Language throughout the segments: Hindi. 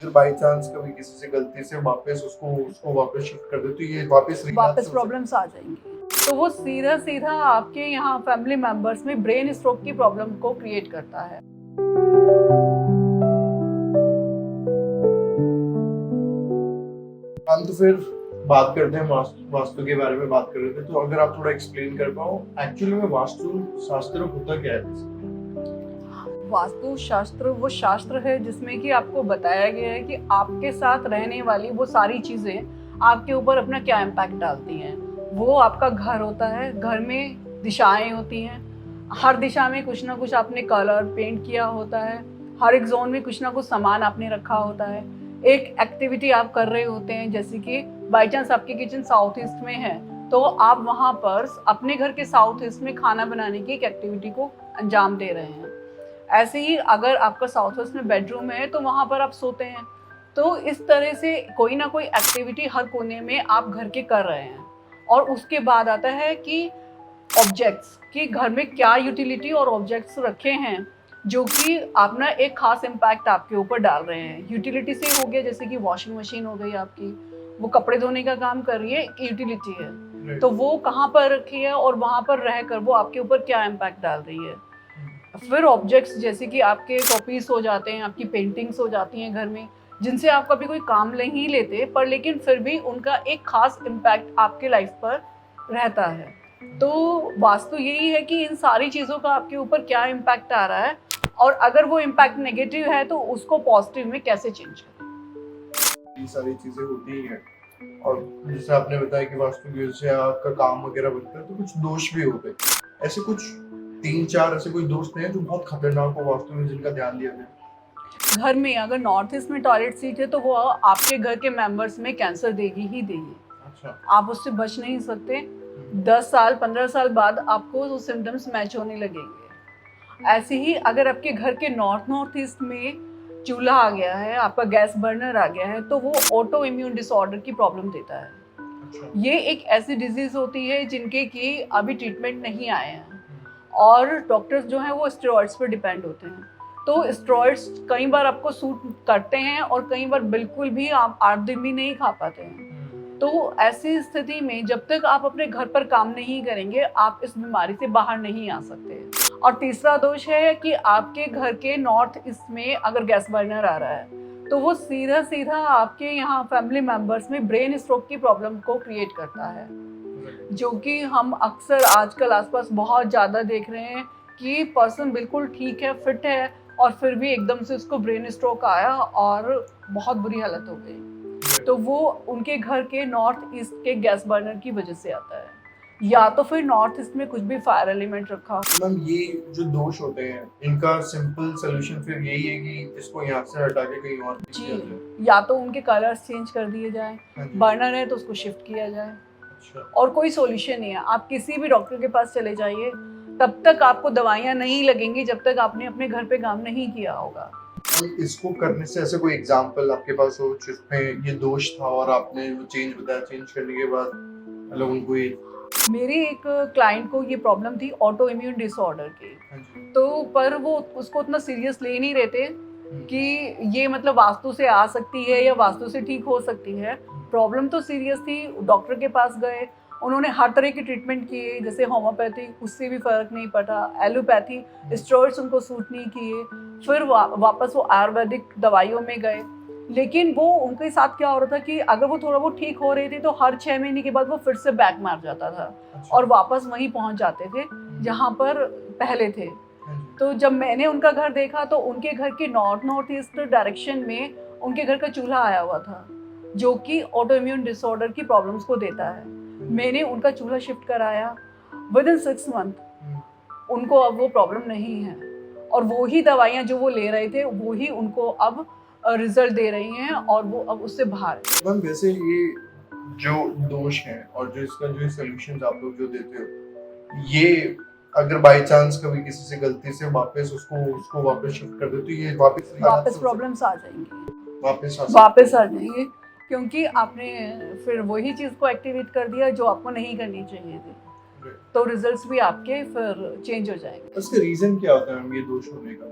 अगर बाई चांस कभी किसी से गलती से वापस उसको उसको वापस शिफ्ट कर दे तो ये वापस प्रॉब्लम्स आ जाएंगी। तो वो सीधा सीधा आपके यहाँ फैमिली मेंबर्स में ब्रेन स्ट्रोक की प्रॉब्लम को क्रिएट करता है। हम तो फिर बात करते हैं वास्तु के बारे में बात कर रहे थे, तो अगर आप थोड़ा एक्सप्लेन कर पाओ एक्चुअली में वास्तु शास्त्र होता क्या है? वास्तु शास्त्र वो शास्त्र है जिसमें कि आपको बताया गया है कि आपके साथ रहने वाली वो सारी चीज़ें आपके ऊपर अपना क्या इम्पैक्ट डालती हैं। वो आपका घर होता है, घर में दिशाएं होती हैं, हर दिशा में कुछ ना कुछ आपने कलर पेंट किया होता है, हर एक जोन में कुछ ना कुछ सामान आपने रखा होता है। एक एक्टिविटी आप कर रहे होते हैं, जैसे कि बाई चांस आपकी किचन साउथ ईस्ट में है तो आप वहाँ पर अपने घर के साउथ ईस्ट में खाना बनाने की एक एक्टिविटी को अंजाम दे रहे हैं। ऐसे ही अगर आपका साउथ वेस्ट में बेडरूम है तो वहाँ पर आप सोते हैं। तो इस तरह से कोई ना कोई एक्टिविटी हर कोने में आप घर के कर रहे हैं। और उसके बाद आता है कि ऑब्जेक्ट्स कि घर में क्या यूटिलिटी और ऑब्जेक्ट्स रखे हैं जो कि अपना एक खास इम्पैक्ट आपके ऊपर डाल रहे हैं। यूटिलिटी से हो गया, जैसे कि वॉशिंग मशीन हो गई आपकी, वो कपड़े धोने का काम कर रही है, एक यूटिलिटी है। तो वो कहाँ पर रखी है और वहाँ पर रहकर वो आपके ऊपर क्या इम्पैक्ट डाल रही है। फिर ऑब्जेक्ट्स जैसे कि आपके कॉपीज हो जाते हैं, आपकी पेंटिंग्स हो जाती हैं घर में, जिनसे आप कभी कोई काम नहीं लेते पर लेकिन फिर भी उनका एक खास इम्पैक्ट आपके लाइफ पर रहता है। तो वास्तु यही है कि इन सारी चीज़ों का आपके ऊपर क्या इम्पैक्ट आ रहा है और अगर वो इम्पैक्ट नेगेटिव है तो उसको पॉजिटिव में कैसे चेंज करें। ये सारी चीजें होती ही हैं और जैसे आपने बताया कि वास्तु की वजह से आपका काम वगैरह बनता है, तो कुछ दोष भी होते हैं। ऐसे कुछ 3-4 ऐसे कोई दोस्त हैं जो बहुत खतरनाक हो वास्तु में जिनका ध्यान दिया जाए? घर में अगर नॉर्थ ईस्ट में टॉयलेट सीट है तो वो आपके घर के मेंबर्स में कैंसर देगी ही देगी। अच्छा। आप उससे बच नहीं सकते। 10 साल 15 साल बाद आपको वो सिम्टम्स मैच होने लगेंगे। ऐसे ही अगर आपके घर के नॉर्थ ईस्ट में चूल्हा आ गया है, आपका गैस बर्नर आ गया है, तो वो ऑटो इम्यून डिसऑर्डर की प्रॉब्लम देता है। अच्छा। ये एक ऐसी डिजीज होती है जिनके की अभी ट्रीटमेंट नहीं आए हैं और डॉक्टर्स जो हैं वो स्टेरॉइड्स पर डिपेंड होते हैं। तो स्टेरॉइड्स कई बार आपको सूट करते हैं और कई बार बिल्कुल भी आप 8 दिन भी नहीं खा पाते हैं। तो ऐसी स्थिति में जब तक आप अपने घर पर काम नहीं करेंगे आप इस बीमारी से बाहर नहीं आ सकते। और तीसरा दोष है कि आपके घर के नॉर्थ ईस्ट में अगर गैस बर्नर आ रहा है तो वो सीधा सीधा आपके यहाँ फैमिली मेंबर्स में ब्रेन स्ट्रोक की प्रॉब्लम को क्रिएट करता है, जो कि हम अक्सर आजकल आसपास बहुत ज़्यादा देख रहे हैं कि पर्सन बिल्कुल ठीक है, फिट है और फिर भी एकदम से उसको ब्रेन स्ट्रोक आया और बहुत बुरी हालत हो गई। तो वो उनके घर के नॉर्थ ईस्ट के गैस बर्नर की वजह से आता है, या तो फिर नॉर्थ ईस्ट में कुछ भी फायर एलिमेंट रखा हो। मैम ये जो दोष होते हैं इनका सिंपल सोल्यूशन फिर यही है कि इसको यहाँ से हटा के कहीं और किया जाए? जी, या तो उनके कलर्स चेंज कर दिए जाए, बर्नर है तो उसको शिफ्ट किया जाए। अच्छा। और कोई सॉल्यूशन नहीं है। आप किसी भी डॉक्टर के पास चले जाइए, तब तक आपको दवाइयाँ नहीं लगेंगी जब तक आपने अपने घर पे काम नहीं किया होगा। इसको करने से ऐसे कोई एग्जांपल आपके पास हो जिसमें ये दोष था और आपने वो चेंज बताया, चेंज करने के बाद मतलब उनको ये? मेरी एक क्लाइंट को ये प्रॉब्लम थी ऑटो इम्यून डिसऑर्डर की। हाँ जी। तो पर वो उसको उतना सीरियस ले नहीं रहे थे कि ये मतलब वास्तु से आ सकती है या वास्तु से ठीक हो सकती है। प्रॉब्लम तो सीरियस थी। डॉक्टर के पास गए, उन्होंने हर तरह की ट्रीटमेंट किए, जैसे होम्योपैथी, उससे भी फ़र्क नहीं पड़ा, एलोपैथी, स्टेरॉइड्स उनको सूट नहीं किए। फिर वापस वो आयुर्वेदिक दवाइयों में गए, लेकिन वो उनके साथ क्या हो रहा था कि अगर वो थोड़ा बहुत ठीक हो रहे थे तो हर 6 महीने के बाद वो फिर से बैक मार जाता था। अच्छा। और वापस वहीं पहुंच जाते थे जहाँ पर पहले थे। तो जब मैंने उनका घर देखा तो उनके घर के नॉर्थ ईस्ट डायरेक्शन में उनके घर का चूल्हा आया हुआ था, जो कि ऑटो इम्यून डिसऑर्डर की प्रॉब्लम्स को देता है। मैंने उनका चूल्हा शिफ्ट कराया, विद इन 6 मंथ उनको अब वो प्रॉब्लम नहीं है और वो ही दवाइयाँ जो वो ले रहे थे वो ही उनको अब रिजल्ट दे रही हैं और वो अब उससे बाहर है। मैम वैसे ये जो दोष है और जो इसका जो सॉल्यूशंस आप लोग जो देते हो, ये अगर बाय चांस कभी किसी से गलती से वापस उसको उसको वापस शिफ्ट कर दे तो ये वापस प्रॉब्लम्स आ जाएंगी, वापस वापस आ जाएंगे, क्योंकि आपने फिर वही चीज़ को एक्टिवेट कर दिया जो आपको नहीं करनी चाहिए थी। तो रिजल्ट्स भी आपके फिर चेंज हो जाएंगे। इसका रीजन क्या होता है मैम ये दोष होने का?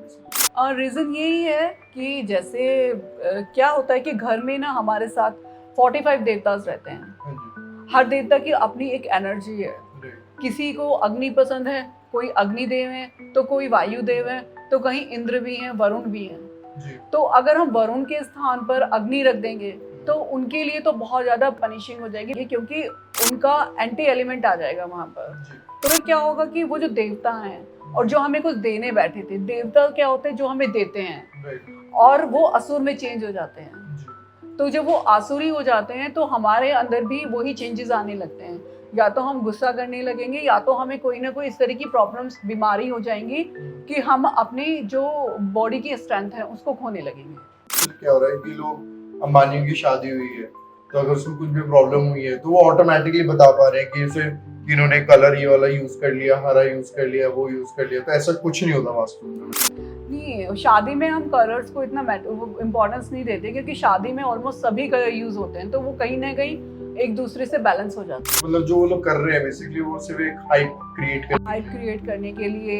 और रीज़न यही है कि जैसे क्या होता है कि घर में ना हमारे साथ 45 देवतास रहते हैं। हाँ जी। हर देवता की अपनी एक एनर्जी है। राइट। किसी को अग्नि पसंद है, कोई अग्निदेव है, तो कोई वायुदेव है, तो कहीं इंद्र भी हैं, वरुण भी हैं। जी। तो अगर हम वरुण के स्थान पर अग्नि रख देंगे तो उनके लिए तो बहुत ज़्यादा पनिशिंग हो जाएगी, क्योंकि उनका एंटी एलिमेंट आ जाएगा वहाँ पर। जी। तो फिर क्या होगा कि वो जो देवता हैं और जो हमें कुछ देने बैठे थे, देवता क्या होते हैं जो हमें देते हैं, राइट। और वो असुर में चेंज हो जाते हैं। जी। तो जब वो आसुरी हो जाते हैं तो हमारे अंदर भी वही चेंजेस आने लगते हैं। या तो हम गुस्सा करने लगेंगे, या तो हमें कोई ना कोई इस तरह की प्रॉब्लम्स, बीमारी हो जाएंगी कि हम अपनी जो बॉडी की स्ट्रेंथ है उसको खोने लगेंगे। फिर क्या हो रहा है कि लोग, अंबानी की शादी हुई है तो अगर उसमें कुछ भी प्रॉब्लम हुई है तो वो ऑटोमेटिकली बता पा रहे हैं कि इसे इन्होंने कलर ये वाला यूज कर लिया, हरा यूज कर लिया, वो यूज कर लिया। तो ऐसा कुछ नहीं होता वास्तु में। नहीं, शादी में हम कलर्स को इतना इम्पोर्टेंस नहीं देते, क्योंकि शादी में ऑलमोस्ट सभी कलर यूज होते हैं, तो वो कहीं ना कहीं एक दूसरे से बैलेंस हो जाता है। मतलब जो वो लोग कर रहे हैं बेसिकली वो सिर्फ एक हाइप क्रिएट करने के लिए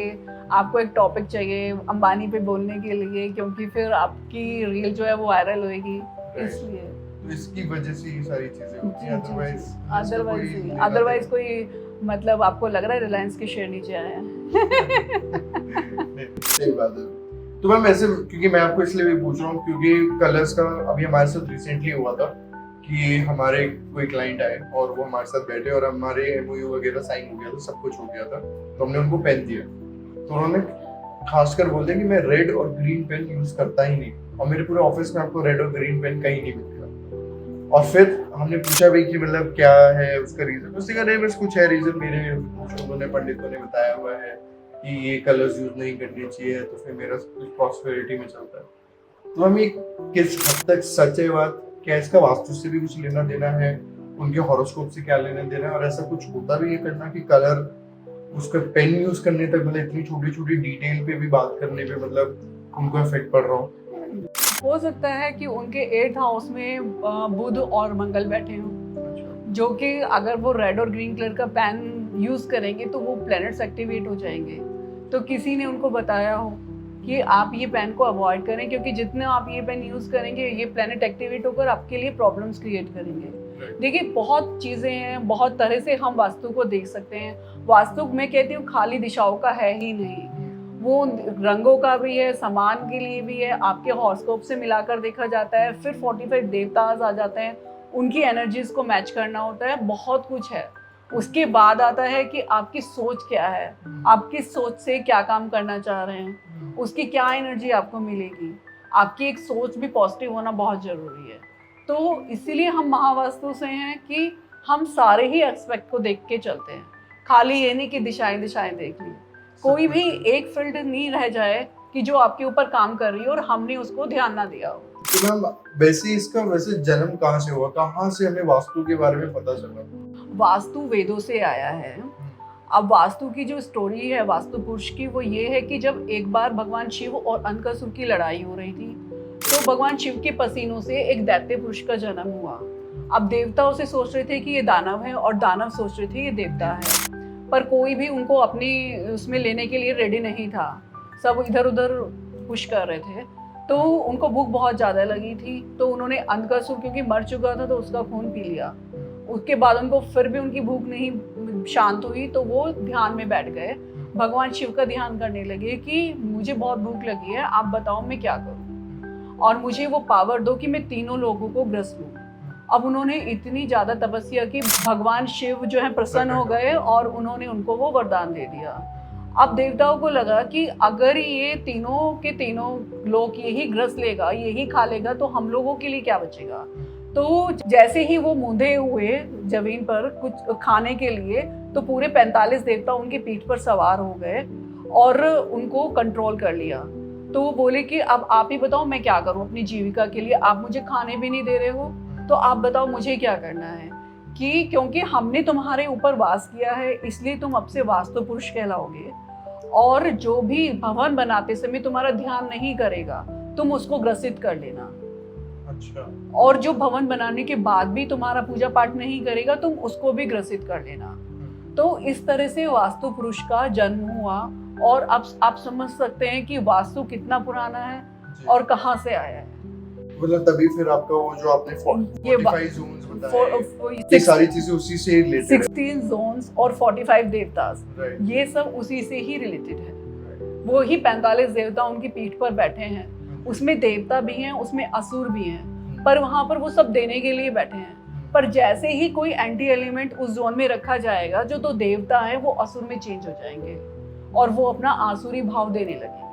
आपको एक टॉपिक चाहिए अंबानी पे बोलने के लिए, क्योंकि फिर आपकी रील जो है वो वायरल होएगी, इसलिए। तो इसकी वजह से ये सारी चीजें होती हैं। अदरवाइज कोई मतलब आपको लग रहा है रिलायंस के शेयर नीचे आए हैं? सही बात है। तो मैम ऐसे, क्योंकि मैं आपको इसलिए भी पूछ रहा हूँ क्योंकि कलर्स का अभी हमारे साथ रिसेंटली हुआ था कि हमारे कोई क्लाइंट आए और वो हमारे साथ बैठे और हमारे एमओयू वगैरह साइन हो गया था, सब कुछ हो गया था, तो हमने उनको पेन दिया। तो उन्होंने खासकर बोल दिया कि मैं रेड और ग्रीन पेन यूज करता ही नहीं, और मेरे पूरे ऑफिस में आपको रेड और ग्रीन पेन कहीं नहीं मिलेगा। और फिर हमने पूछा भी कि मतलब क्या है उसका रीजन। उसने कहा नहीं बस कुछ है रीजन, मेरे उन्होंने पंडितों ने बताया हुआ है कि ये कलर्स यूज नहीं करने चाहिए, तो फिर मेरा कुछ प्रॉस्पेरिटी में चलता है। तो हम ये किस हद तक सच है बात, क्या इसका वास्तु से भी कुछ लेना देना है, उनके हॉरोस्कोप से क्या लेना देना है, और ऐसा कुछ होता भी है करना कि कलर उसका पेन यूज करने तक, मतलब इतनी छोटी छोटी डिटेल पे भी बात करने पे मतलब उनको इफेक्ट पड़ रहा हो सकता है कि उनके 8th हाउस में बुध और मंगल बैठे हों, जो कि अगर वो रेड और ग्रीन कलर का पेन यूज करेंगे तो वो प्लैनेट्स एक्टिवेट हो जाएंगे। तो किसी ने उनको बताया हो कि आप ये पेन को अवॉइड करें, क्योंकि जितना आप ये पेन यूज करेंगे ये प्लैनेट एक्टिवेट होकर आपके लिए प्रॉब्लम्स क्रिएट करेंगे। देखिए बहुत चीजें हैं, बहुत तरह से हम वास्तु को देख सकते हैं। वास्तु मैं कहती हूँ खाली दिशाओं का है ही नहीं, वो रंगों का भी है, सामान के लिए भी है, आपके हॉरोस्कोप से मिलाकर देखा जाता है, फिर 45 देवताज आ जाते हैं, उनकी एनर्जीज को मैच करना होता है, बहुत कुछ है। उसके बाद आता है कि आपकी सोच क्या है, आपकी सोच से क्या काम करना चाह रहे हैं, उसकी क्या एनर्जी आपको मिलेगी। आपकी एक सोच भी पॉजिटिव होना बहुत ज़रूरी है। तो इसीलिए हम महावास्तु से हैं कि हम सारे ही एस्पेक्ट को देख के चलते हैं, खाली ये नहीं कि दिशाएं दिशाएं देख ली। कोई भी एक फील्ड नहीं रह जाए कि जो आपके ऊपर काम कर रही है और हमने उसको ध्यान ना दिया हो। तो मैम वैसे इसका जन्म कहाँ से हुआ, कहाँ से हमें वास्तु के बारे में पता चला? वास्तु वेदों से आया है। अब वास्तु की जो स्टोरी है वास्तु पुरुष की, वो ये है कि जब एक बार भगवान शिव और अंधकासुर की लड़ाई हो रही थी, तो भगवान शिव के पसीनों से एक दैत्य पुरुष का जन्म हुआ। अब देवता उसे सोच रहे थे कि ये दानव है, और दानव सोच रहे थे ये देवता है, पर कोई भी उनको अपनी उसमें लेने के लिए रेडी नहीं था। सब इधर उधर पुश कर रहे थे। तो उनको भूख बहुत ज़्यादा लगी थी, तो उन्होंने अंधकासुर क्योंकि मर चुका था तो उसका खून पी लिया। उसके बाद उनको फिर भी उनकी भूख नहीं शांत हुई, तो वो ध्यान में बैठ गए, भगवान शिव का ध्यान करने लगे कि मुझे बहुत भूख लगी है, आप बताओ मैं क्या करूं, और मुझे वो पावर दो कि मैं तीनों लोगों को ग्रस लूं। अब उन्होंने इतनी ज़्यादा तपस्या की, भगवान शिव जो है प्रसन्न हो गए और उन्होंने उनको वो वरदान दे दिया। अब देवताओं को लगा कि अगर ये तीनों के तीनों लोग यही ग्रस लेगा, यही खा लेगा, तो हम लोगों के लिए क्या बचेगा। तो जैसे ही वो मूंधे हुए जमीन पर कुछ खाने के लिए, तो पूरे 45 देवता उनकी पीठ पर सवार हो गए और उनको कंट्रोल कर लिया। तो वो बोले कि अब आप ही बताओ मैं क्या करूं अपनी जीविका के लिए, आप मुझे खाने भी नहीं दे रहे हो, तो आप बताओ मुझे क्या करना है। कि क्योंकि हमने तुम्हारे ऊपर वास किया है, इसलिए तुम अब से वास्तु पुरुष कहलाओगे, और जो भी भवन बनाते समय तुम्हारा ध्यान नहीं करेगा तुम उसको ग्रसित कर लेना। अच्छा। और जो भवन बनाने के बाद भी तुम्हारा पूजा पाठ नहीं करेगा तुम उसको भी ग्रसित कर लेना। तो इस तरह से वास्तु पुरुष का जन्म हुआ, और अब आप समझ सकते हैं कि वास्तु कितना पुराना है जी। और कहाँ से आया है। मतलब तभी फिर आपका वो जो आपने ये 45 जोन्स बताए, ये सारी चीजें उसी से रिलेटेड है। 16 जोन्स और 45 देवतास, राइट, ये सब उसी से ही रिलेटेड है। वो ही 45 देवता उनकी पीठ पर बैठे हैं, उसमें देवता भी हैं, उसमें असुर भी हैं, पर वहाँ पर वो सब देने के लिए बैठे हैं। पर जैसे ही कोई एंटी एलिमेंट उस जोन में रखा जाएगा, जो तो देवता है वो असुर में चेंज हो जाएंगे और वो अपना आसुरी भाव देने लगेंगे।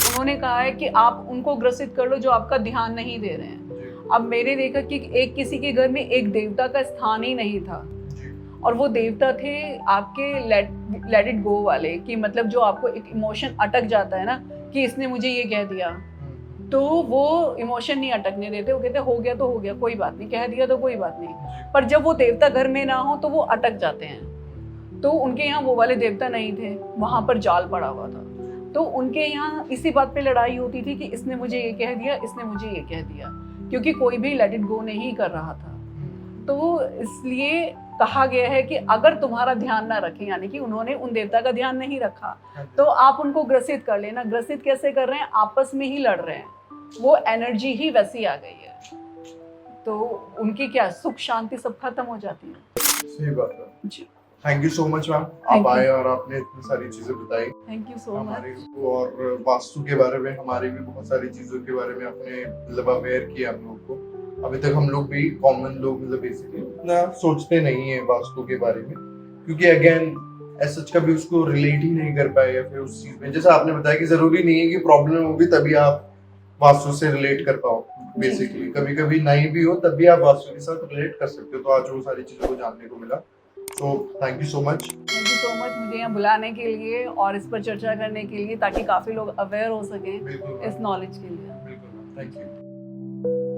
उन्होंने कहा है कि आप उनको ग्रसित कर लो जो आपका ध्यान नहीं दे रहे हैं। अब मैंने देखा कि एक किसी के घर में एक देवता का स्थान ही नहीं था, और वो देवता थे आपके लेट इट गो वाले, कि मतलब जो आपको एक इमोशन अटक जाता है ना कि इसने मुझे ये कह दिया, तो वो इमोशन नहीं अटकने देते। वो कहते हो गया तो हो गया, कोई बात नहीं, कह दिया तो कोई बात नहीं। पर जब वो देवता घर में ना हो तो वो अटक जाते हैं। तो उनके यहाँ वो वाले देवता नहीं थे, वहाँ पर जाल पड़ा हुआ था। तो उनके यहाँ इसी बात पे लड़ाई होती थी कि इसने मुझे ये कह दिया, इसने मुझे ये कह दिया, क्योंकि कोई भी लेट इट गो नहीं कर रहा था। तो इसलिए कहा गया है कि अगर तुम्हारा ध्यान ना रखें, यानी कि उन्होंने उन देवता का ध्यान नहीं रखा, तो आप उनको ग्रसित कर लेना। ग्रसित कैसे कर रहे हैं? आपस में ही लड़ रहे हैं, वो एनर्जी ही वैसी आ गई है, तो उनकी क्या सुख शांति सब खत्म हो जाती है। सही बात है जी, thank you so much ma'am, आप आए और आपने इतनी सारी चीजें बताई थैंक यू सो हमारे मच। को, और वास्तु के बारे में हमारे भी बहुत सारी चीजों के बारे में आपने मतलब अवेयर किया हम लोग को। अभी तक हम लोग भी कॉमन लोग मतलब बेसिकली इतना सोचते नहीं है वास्तु के बारे में, क्योंकि अगेन ऐसा सच कभी उसको रिलेट ही नहीं कर पाए, या फिर उस चीज में जैसा आपने बताया कि जरूरी नहीं है कि प्रॉब्लम होगी तभी आप वास्तु से रिलेट कर पाओ। बेसिकली कभी कभी नहीं भी हो तब भी आप वास्तु के साथ रिलेट कर सकते हो। तो आज वो सारी चीजों को जानने को मिला, तो thank you so much. Thank you so much मुझे यहाँ बुलाने के लिए और इस पर चर्चा करने के लिए, ताकि काफी लोग अवेयर हो सकें बिल्कुल इस नॉलेज के लिए। बिल्कुल, थैंक यू।